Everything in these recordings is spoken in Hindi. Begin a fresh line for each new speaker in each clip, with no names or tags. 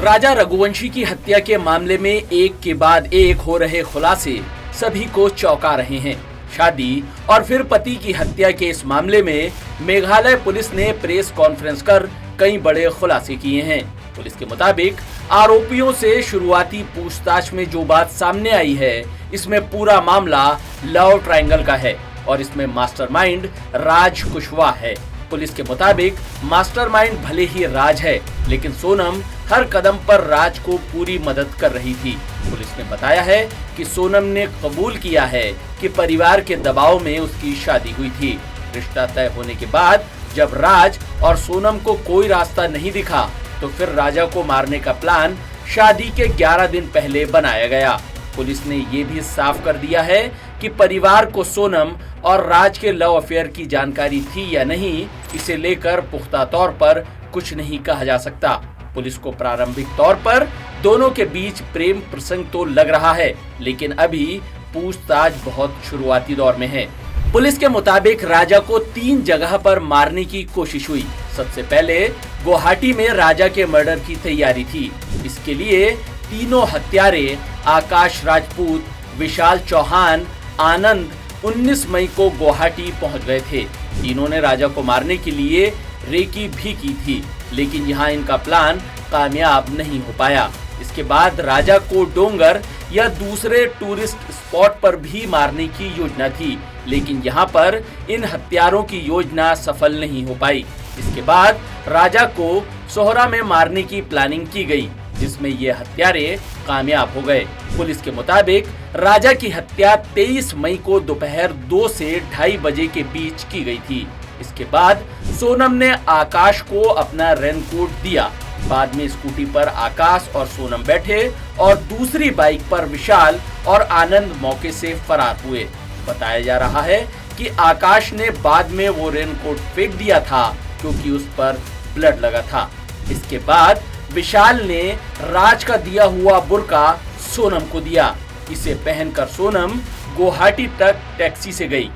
राजा रघुवंशी की हत्या के मामले में एक के बाद एक हो रहे खुलासे सभी को चौंका रहे हैं। शादी और फिर पति की हत्या के इस मामले में मेघालय पुलिस ने प्रेस कॉन्फ्रेंस कर कई बड़े खुलासे किए हैं। पुलिस के मुताबिक आरोपियों से शुरुआती पूछताछ में जो बात सामने आई है, इसमें पूरा मामला लव ट्रायंगल का है और इसमें मास्टरमाइंड राज कुशवाहा है। पुलिस के मुताबिक मास्टरमाइंड भले ही राज है, लेकिन सोनम हर कदम पर राज को पूरी मदद कर रही थी। पुलिस ने बताया है कि सोनम ने कबूल किया है कि परिवार के दबाव में उसकी शादी हुई थी। रिश्ता तय होने के बाद जब राज और सोनम को कोई रास्ता नहीं दिखा, तो फिर राजा को मारने का प्लान शादी के 11 दिन पहले बनाया गया। पुलिस ने ये भी साफ कर दिया है कि परिवार को सोनम और राज के लव अफेयर की जानकारी थी या नहीं, इसे लेकर पुख्ता तौर पर कुछ नहीं कहा जा सकता। पुलिस को प्रारंभिक तौर पर दोनों के बीच प्रेम प्रसंग तो लग रहा है, लेकिन अभी पूछताछ बहुत शुरुआती दौर में है। पुलिस के मुताबिक राजा को 3 जगह पर मारने की कोशिश हुई। सबसे पहले गुवाहाटी में राजा के मर्डर की तैयारी थी। इसके लिए तीनों हत्यारे आकाश राजपूत, विशाल चौहान, आनंद 19 मई को गुवाहाटी पहुंच गए थे। तीनों ने राजा को मारने के लिए रेकी भी की थी, लेकिन यहाँ इनका प्लान कामयाब नहीं हो पाया। इसके बाद राजा को डोंगर या दूसरे टूरिस्ट स्पॉट पर भी मारने की योजना थी, लेकिन यहाँ पर इन हत्यारों की योजना सफल नहीं हो पाई। इसके बाद राजा को सोहरा में मारने की प्लानिंग की गई, जिसमें ये हत्यारे कामयाब हो गए। पुलिस के मुताबिक राजा की हत्या 23 मई को दोपहर 2 से 2:30 बजे के बीच की गई थी। इसके बाद सोनम ने आकाश को अपना रेनकोट दिया। बाद में स्कूटी पर आकाश और सोनम बैठे और दूसरी बाइक पर विशाल और आनंद मौके से फरार हुए। बताया जा रहा है कि आकाश ने बाद में वो रेनकोट फेंक दिया था, क्योंकि उस पर ब्लड लगा था। इसके बाद विशाल ने राज का दिया हुआ बुर्का सोनम को दिया। इसे पहनकर सोनम गुवाहाटी तक टैक्सी से गई।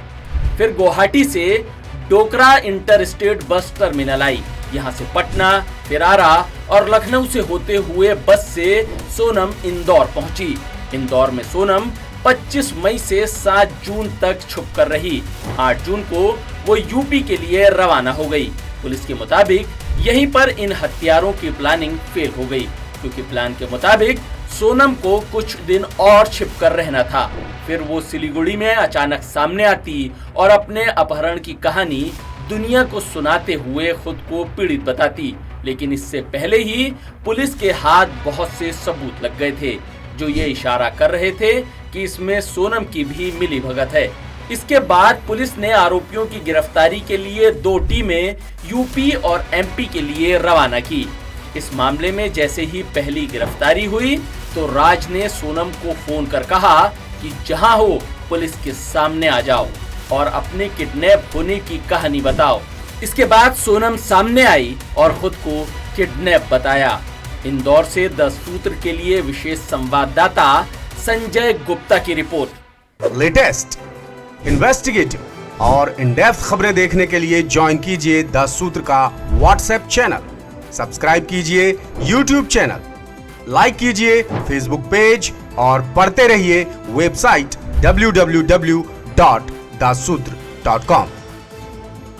फिर गुवाहाटी से डोकरा इंटरस्टेट बस टर्मिनल आई। यहाँ से पटना, फिर आरा और लखनऊ से होते हुए बस से सोनम इंदौर पहुंची। इंदौर में सोनम 25 मई से 7 जून तक छुप कर रही। 8 जून को वो यूपी के लिए रवाना हो गई। पुलिस के मुताबिक यहीं पर इन हत्यारों की प्लानिंग फेल हो गई, क्योंकि प्लान के मुताबिक सोनम को कुछ दिन और छिपकर रहना था। फिर वो सिलीगुड़ी में अचानक सामने आती और अपने अपहरण की कहानी दुनिया को सुनाते हुए खुद को पीड़ित बताती। लेकिन इससे पहले ही पुलिस के हाथ बहुत से सबूत लग गए थे, जो ये इशारा कर रहे थे कि इसमें सोनम की भी मिलीभगत है। इसके बाद पुलिस ने आरोपियों की गिरफ्तारी के लिए 2 टीमें यूपी और एमपी के लिए रवाना की। इस मामले में जैसे ही पहली गिरफ्तारी हुई, तो राज ने सोनम को फोन कर कहा कि जहां हो पुलिस के सामने आ जाओ और अपने किडनैप होने की कहानी बताओ। इसके बाद सोनम सामने आई और खुद को किडनैप बताया। इंदौर से 10 सूत्र के लिए विशेष संवाददाता संजय गुप्ता की रिपोर्ट।
लेटेस्ट, इन्वेस्टिगेटिव और इन डेप्थ खबरें देखने के लिए ज्वाइन कीजिए 10 सूत्र का व्हाट्सएप चैनल, सब्सक्राइब कीजिए यूट्यूब चैनल, लाइक कीजिए फेसबुक पेज और पढ़ते रहिए वेबसाइट www.dasudr.com।